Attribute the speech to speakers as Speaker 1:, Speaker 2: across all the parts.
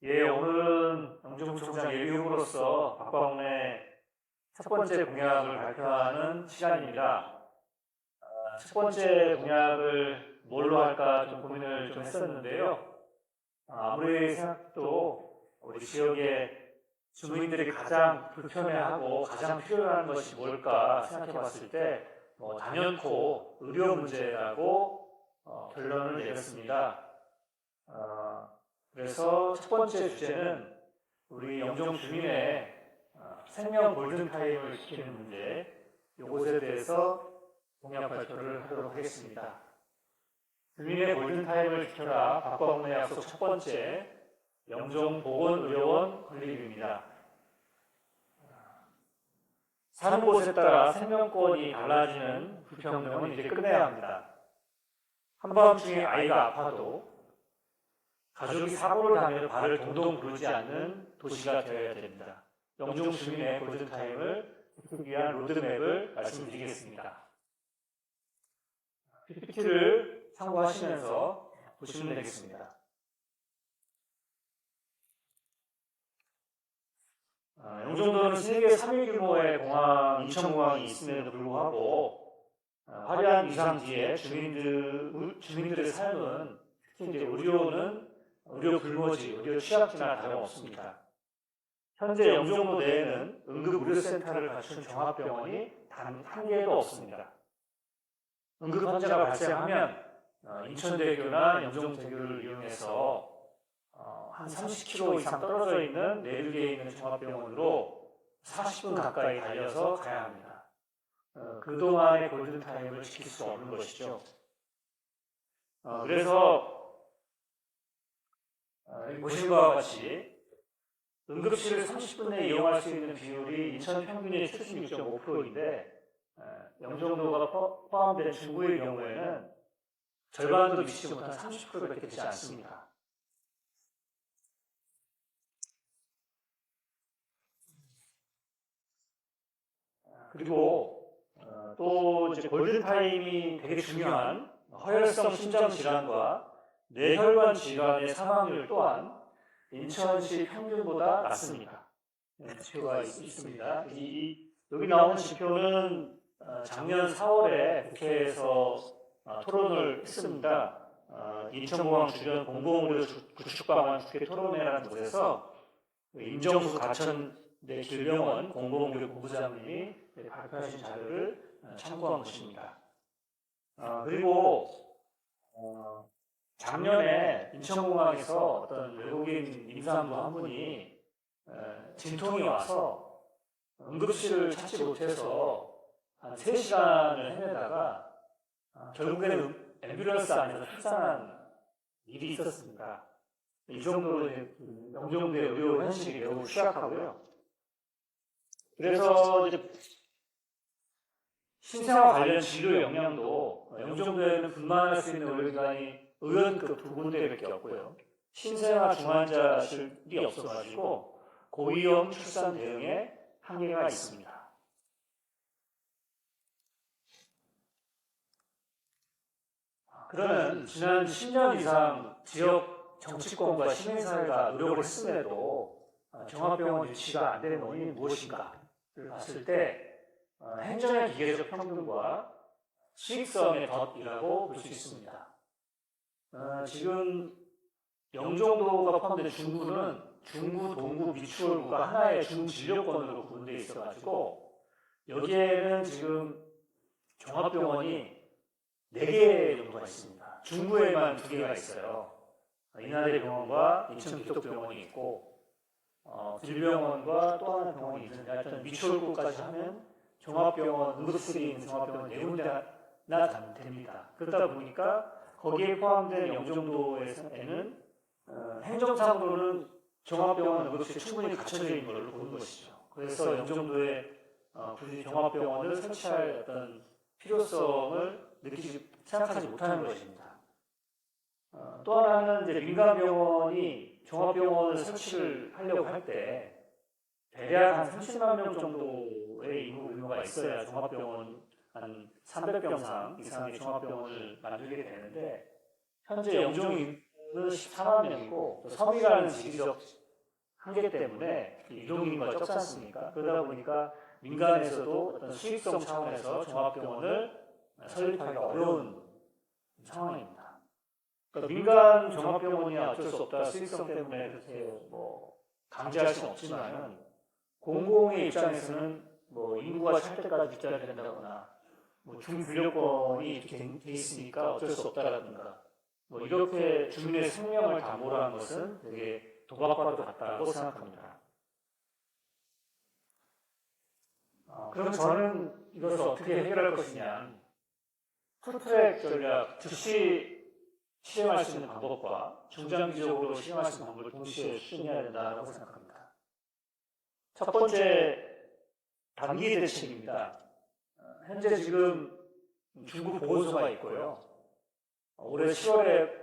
Speaker 1: 예, 오늘은 영종구청장 예비후보로서 박광래 첫 번째 공약을 발표하는 시간입니다. 첫 번째 공약을 뭘로 할까 좀 고민을 좀 했었는데요. 아무리 생각해도 우리 지역의 주민들이 가장 불편해하고 가장 필요한 것이 뭘까 생각해 봤을 때 단연코 의료 문제라고 결론을 내렸습니다. 그래서 첫 번째 주제는 우리 영종 주민의 생명 골든타임을 지키는 문제, 이것에 대해서 공약 발표를 하도록 하겠습니다. 주민의 골든타임을 지켜라 박광래 약속 첫 번째, 영종보건의료원 건립입니다. 사는 곳에 따라 생명권이 달라지는 불평등은 이제 끝내야 합니다. 한밤중에 아이가 아파도 가족이 사고를 당해도 발을 동동 구르지 않는 도시가 되어야 됩니다. 영종 주민의 골든타임을 지키기 위한 로드맵을 말씀드리겠습니다. PPT를 참고하시면서 보시면 되겠습니다. 영종도는 세계 3위 규모의 공항, 인천공항이 있음에도 불구하고 화려한 위상지에 주민들의 삶은 특히 이제 의료 불모지, 의료 취약지나 다름없습니다. 현재 영종도 내에는 응급의료센터를 갖춘 종합병원이 단 한 개도 없습니다. 응급 환자가 발생하면 인천대교나 영종대교를 이용해서 한 30km 이상 떨어져 있는 내륙에 있는 종합병원으로 40분 가까이 달려서 가야 합니다. 그동안의 골든타임을 지킬 수 없는 것이죠. 그래서 보신 바와 같이 응급실을 30분 내에 이용할 수 있는 비율이 인천 평균의 76.5%인데 영종도가 포함된 중구의 경우에는 절반도 미치지 못한 30%밖에 되지 않습니다. 그리고 또 이제 골든타임이 되게 중요한 허혈성 심장 질환과 뇌혈관 질환의 사망률 또한 인천시 평균보다 낮습니다. 지표가 있습니다. 여기 나오는 지표는 작년 4월에 국회에서 토론을 했습니다. 인천공항 주변 공공의료 구축 방안 국회 토론회라는 곳에서 임정수 가천대 길병원 공공의료 본부장님이 발표하신 자료를 참고한 것입니다. 그리고 작년에 인천공항에서 어떤 외국인 임산부 한 분이 진통이 와서 응급실을 찾지 못해서 한 3시간을 헤매다가 결국에는 앰뷸런스 안에서 출산한 일이 있었습니다. 이 정도로 영종도의 의료 현실이 매우 취약하고요. 그래서 이제 신생아 관련 진료 역량도 영종도에는 분만할 수 있는 의료기관이 의원급 2군데밖에 없고요. 신생아 중환자실이 없어가지고 고위험 출산 대응에 한계가 있습니다. 그러면 지난 10년 이상 지역 정치권과 시민사회가 노력을 했음에도 종합병원 유치가 안 되는 원인이 무엇인가를 봤을 때 행정의 기계적 평등과 수익성의 덫이라고 볼 수 있습니다. 지금 영종도가 포함된 중구는 중구, 동구, 미추홀구가 하나의 중진료권으로 구분되어 있어가지고 여기에는 지금 종합병원이 4개 정도가 있습니다. 중구에만 2개가 있어요. 인하대병원과 인천기독병원이 있고 길병원과 또 하나 병원이 있는데 하여튼 미추홀구까지 하면 종합병원, 응급실이 있는 종합병원 4군데나 됩니다. 그러다 보니까 거기에 포함된 영종도에는 행정상으로는 종합병원 응급실이 충분히 갖춰져 있는 걸로 보는 것이죠. 그래서 영종도에 굳이 종합병원을 설치할 어떤 필요성을 생각하지 못하는 것입니다. 또 하나는 이제 민간병원이 종합병원을 설치를 하려고 할 때 대략 한 30만 명 정도의 인구 규모가 있어야 종합병원 한 300병상 이상의 종합병원을 만들게 되는데 현재 영종 14만 명이고 섬이라는 지리적 한계 때문에 유동인구가 적지 않습니까? 그러다 보니까 민간에서도 어떤 수익성 차원에서 종합병원을 설립하기가 어려운 상황입니다. 그러니까 민간 종합병원이 어쩔 수 없다, 수익성 때문에 그렇게 강제할 수는 없지만은 공공의 입장에서는 인구가 찰 때까지 있어야 된다거나 중불려권이 이렇게 돼 있으니까 어쩔 수 없다라든가 이렇게 주민의 생명을 담보로 한 것은 되게 도박과도 같다고 생각합니다. 그럼 저는 이것을 어떻게 해결할 것이냐, 투트랙 전략, 즉시 실행할 수 있는 방법과 중장기적으로 실행할 수 있는 방법을 동시에 추진해야 된다고 생각합니다. 첫 번째, 단기 대책입니다. 현재 지금 중국 보건소가 있고요. 올해 10월에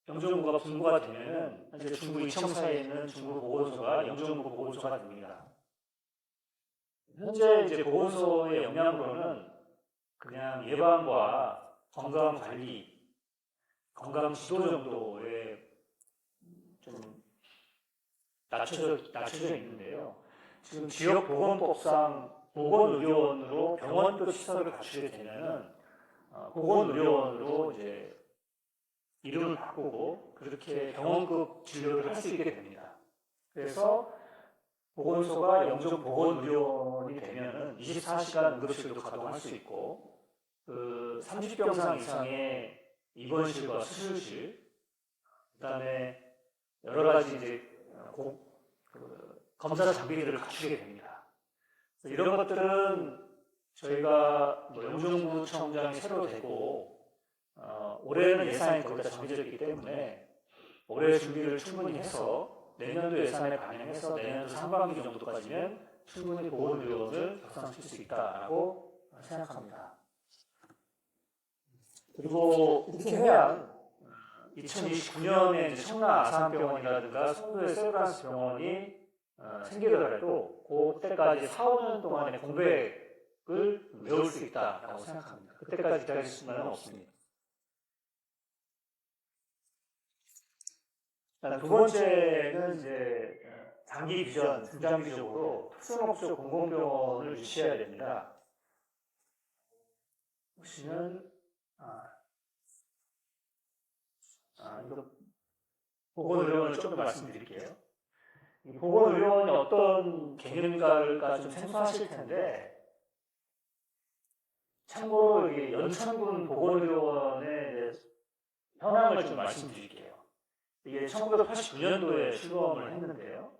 Speaker 1: 영종도가 분부가 되면은 현재 중국 이청사에 있는 중국 보건소가 영종도 보건소가 됩니다. 현재 이제 보건소의 역량으로는 그냥 예방과 건강 관리, 건강 지도 정도에 좀 낮춰져 있는데요. 지금 지역 보건법상 보건의료원으로 병원도 시설을 갖추게 되면은 보건의료원으로 이제 이름을 바꾸고 그렇게 병원급 진료를 할 수 있게 됩니다. 그래서 보건소가 영종 보건의료원이 되면은 24시간 응급실도 가동할 수 있고 30병상 이상의 입원실과 수술실, 그다음에 여러 가지 이제 검사 장비들을 갖추게 됩니다. 이런 것들은 저희가 영종구청장이 새로 되고 올해는 예산이 거의 다 정해져 있기 때문에 올해 준비를 충분히 해서 내년도 예산에 반영해서 내년도 상반기 정도까지는 충분히 보건의료원을 격상시킬 수 있다고 생각합니다. 그리고 이렇게 해야 2029년에 청라 아산병원이라든가 송도의 세브란스 병원이 생기더라도 그때까지 4, 5년 동안의 공백을 메울 수 있다고 생각합니다. 그때까지 기다릴 수는 없습니다. 두 번째는 이제 장기 비전, 중장기적으로 특수목적 공공병원을 유치해야 됩니다. 보시면 이거 보건의료원을 좀 더 말씀드릴게요. 보건의료원이 어떤 개념인가가 좀 생소하실 텐데, 참고로 이게 연천군 보건의료원의 현황을 좀 말씀드릴게요. 이게 1989년도에 출범을 했는데요.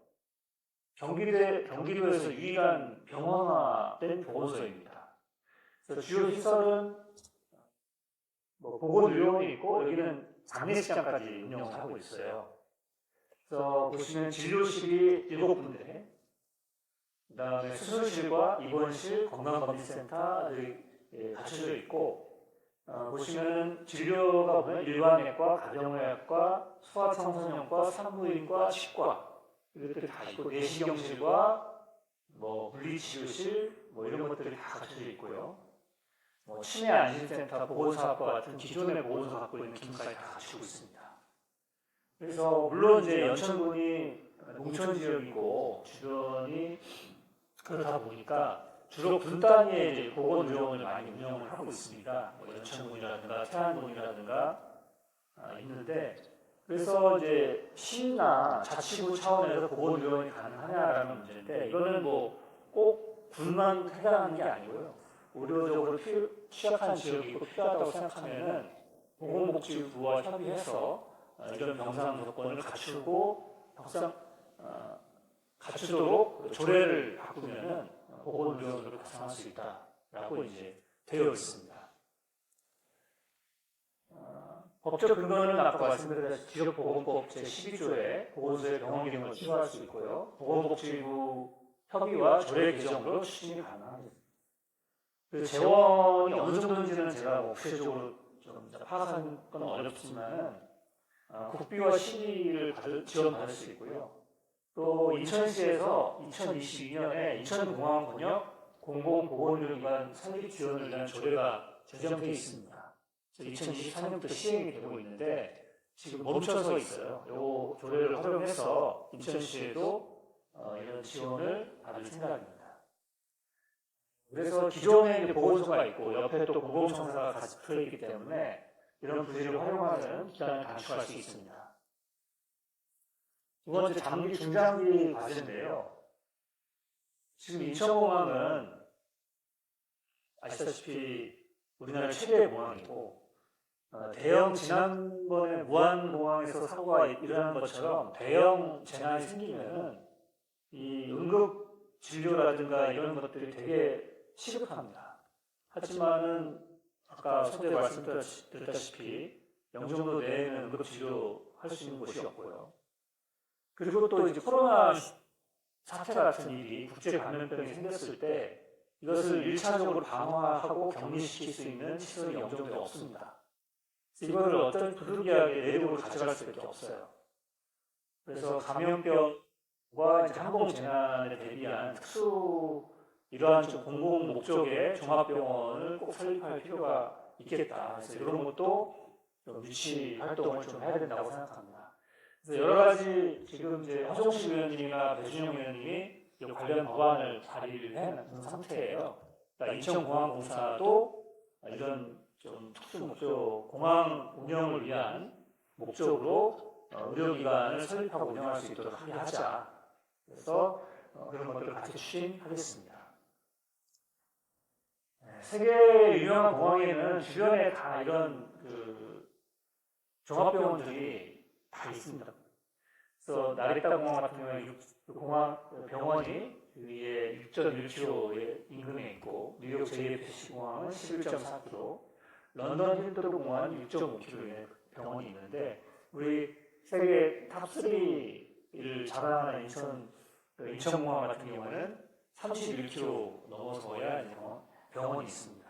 Speaker 1: 경기도에서 유일한 병원화된 보건소입니다. 그래서 주요 시설은 보건의료원이 있고 여기는 장례식장까지 운영을 하고 있어요. 그래서 보시면 진료실이 7군데, 그 다음에 수술실과 입원실, 건강검진센터들이 갖춰져 있고, 보시면 진료가 보면 일반외과, 가정의학과, 소아청소년과, 산부인과, 치과 이것들이 다 있고, 내시경실과 물리치료실 이런 것들이 다 갖춰져 있고요. 치매 안심센터, 보건사학과 같은 기존의 보건소 갖고 있는 기능까지 다 갖추고 있습니다. 그래서 물론 이제 연천군이 농촌 지역이고 주변이 그렇다 보니까 주로 군 단위의 이제 보건의료원을 많이 운영을 하고 있습니다. 연천군이라든가 태안군이라든가 있는데, 그래서 이제 시나 자치구 차원에서 보건의료원이 가능하냐라는 문제인데, 이거는 꼭 군만 해당하는 게 아니고요. 의료적으로 취약한 지역이 있고 필요하다고 생각하면은 보건복지부와 협의해서 이런 병상 조건을 갖추도록 조례를 바꾸면은 보건의료원으로 구성할 수 있다라고 이제 되어 있습니다. 법적 근거는 아까 말씀드린 지역보건법 제12조에 보건소의 병원 기능을 추가할 수 있고요. 보건복지부 협의와 조례 개정으로 추진이 가능합니다. 그 재원이 어느 정도인지는 제가 구체적으로 좀 파악하는 건 어렵지만 국비와 시비를 지원받을 수 있고요. 또 인천시에서 2022년에 인천공항 번역 공공보건의료기관 설립 지원을 위한 조례가 제정되어 있습니다. 2024년부터 시행이 되고 있는데, 지금 멈춰서 있어요. 요 조례를 활용해서 인천시에도 이런 지원을 받을 생각입니다. 그래서 기존에 이제 보건소가 있고 옆에 또 공공청사가 같이 붙어 있기 때문에 이런 부지를 활용하면 기간을 단축할 수 있습니다. 두 번째, 장기, 중장기 과제인데요. 지금 인천공항은 아시다시피 우리나라 최대 공항이고, 대형 지난번에 무안공항에서 사고가 일어난 것처럼 대형 재난이 생기면은 이 응급 진료라든가 이런 것들이 되게 시급합니다. 하지만은 아까 서두에 말씀드렸다시피 영종도 내에는 응급 진료할 수 있는 곳이 없고요. 그리고 또 이제 코로나 사태 같은 일이 국제 감염병이 생겼을 때 이것을 1차적으로 방어하고 격리시킬 수 있는 시설이 영종도에 없습니다. 이거를 어떤 부득이하게 내륙으로 가져갈 수밖에 없어요. 그래서 감염병과 이제 항공재난에 대비한 이러한 좀 공공 목적의 종합병원을 꼭 설립할 필요가 있겠다. 그래서 이런 것도 좀 유치 활동을 좀 해야 된다고 생각합니다. 그래서 여러 가지 지금 이제 허종식 의원님이나 배준영 의원님이 관련 법안을 발의를 해놓은 상태예요. 그러니까 인천공항공사도 이런 좀 특수 목적, 공항 운영을 위한 목적으로 의료기관을 설립하고 운영할 수 있도록 합의하자. 그래서 그런 것들을 같이 추진하겠습니다. 세계 유명한 공항에는 주변에 다 이런 종합병원들이 다 있습니다. 그래서 나리타 공항 같은 경우에 병원이 위에 6.1km의 인근에 있고, 뉴욕 JFK 공항은 11.4km, 런던 힐트로 공항은 6.5km의 병원이 있는데, 우리 세계 탑3를 자랑하는 인천공항 같은 경우는 31km 넘어서야 병원이 있습니다.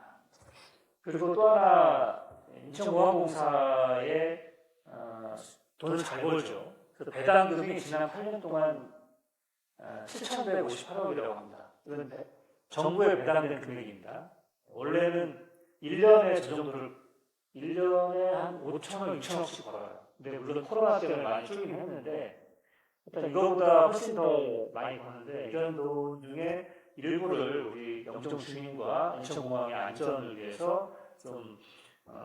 Speaker 1: 그리고 또 하나, 인천공항공사에 돈을 잘 벌죠. 그래서 배당금이 지난 8년 동안 7,158억이라고 합니다. 이건 정부에 배당된 금액입니다. 원래는 1년에 저 정도를 1년에 한 5천억, 6천억씩 벌어요. 근데 물론 코로나 때문에 많이 줄긴 했는데 일단 이거보다 훨씬 더 많이 버는데, 이런 돈 중에 일부를 우리 영종 주민과 인천공항의 안전을 위해서 좀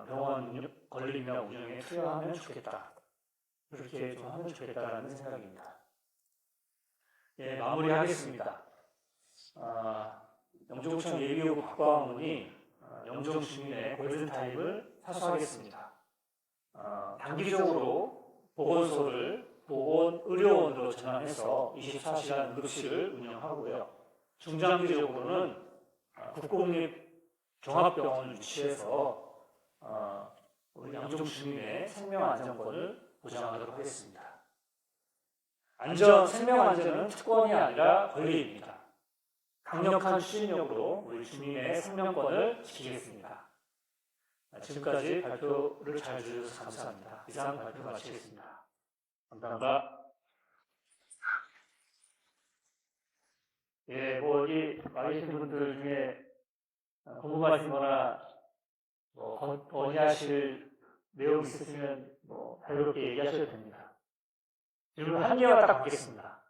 Speaker 1: 병원 건립이나 운영에 투여하면 좋겠다. 그렇게 좀 하면 좋겠다라는 생각입니다. 예, 마무리하겠습니다. 영종청 예비후보 박광훈 의원이 영종 주민의 골든타임을 사수하겠습니다. 단기적으로 보건소를 보건의료원으로 전환해서 24시간 응급실을 운영하고요. 중장기적으로는 국공립 종합병원을 유치해서 우리 영종 주민의 생명 안전권을 보장하도록 하겠습니다. 생명 안전은 특권이 아니라 권리입니다. 강력한 추진력으로 우리 주민의 생명권을 지키겠습니다. 지금까지 발표를 잘 들어주셔서 감사합니다. 이상 발표 마치겠습니다. 감사합니다. 예, 여기 와 계신 분들 중에 궁금하신 거나 건의하실 내용 있으시면 자유롭게 얘기하셔도 됩니다. 질문 한 개만 딱 받겠습니다.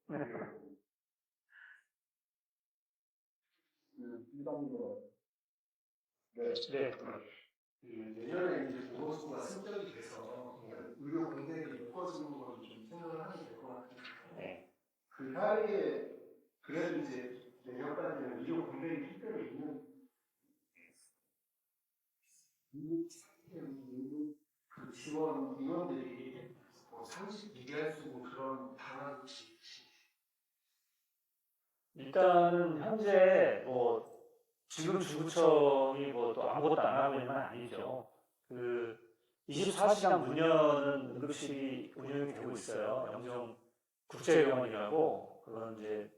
Speaker 1: 네.
Speaker 2: 내년에 이제 보건소가 승격이 돼서 의료 공백이 높아지는 걸 좀 생각을 하면 될 것 같아요.
Speaker 1: 네.
Speaker 2: 그 사이에 그래도 이제 내년까지는 의료 공백이 실제로 있는 그 지원 인원들이 상식 비교할 수 있는 그런 방안이
Speaker 1: 일단은 현재 지금 주구청이 또 아무것도 안 하고 있는 건 아니죠. 24시간 문여는 응급실이 운영이 되고 있어요. 영종 국제병원이라고, 그건 이제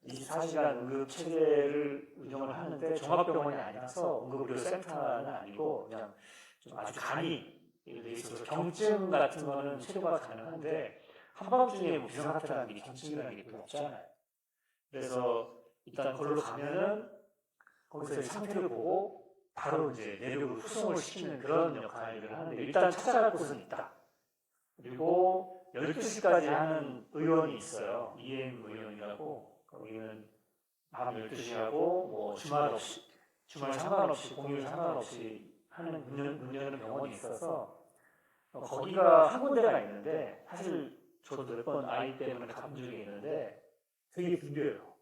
Speaker 1: 24시간 응급 체계를 운영을 하는데 종합병원이 아니라서 응급의료센터는 아니고 그냥 좀 아주 간이 돼 있어서 경증 같은 거는 치료가 가능한데 한밤중에 비상사태라는 게 경증이라는 게 별로 없잖아요. 그래서 일단 거기로 가면은 거기서 상태를 보고 바로 이제 내륙으로 후송을 시키는 그런 역할을 하는데 일단 찾아갈 곳은 있다. 그리고 12시까지 하는 의원이 있어요. EM 의원이라고. 거기는 밤 12시 하고 뭐 주말 상관없이 공휴일 상관없이 하는 문 여는 병원이 있어서 거기가 한 군데가 있는데 사실 저도 몇 번 아이 때문에 가본 적이 있는데 되게 붐벼요.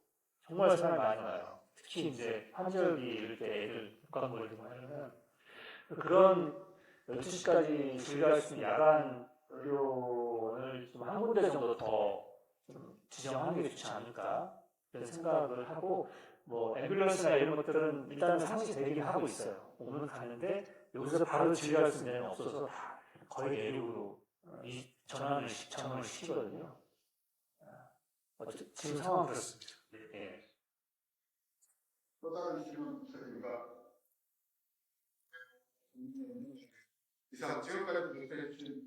Speaker 1: 정말 사람이 많이 와요. 특히 이제 환절기 이럴 때 애들 독감 걸리고 하려면 그런 12시까지 즐길 수 있는 야간 의료원을 좀 한 군데 정도 더 좀 지정하는 게 좋지 않을까 이런 생각을 하고 뭐 앰뷸런스나 이런 것들은 일단은 상시 대기하고 있어요. 오면 가는데 여기서 바로 진료할 수 있는 데는 없어서 다 거의 내륙으로 전환을 시키거든요. 지금 상황 그렇습니다. 예.
Speaker 2: 또 다른 질문 부탁드립니다. 이상 지금까지 발표해 주신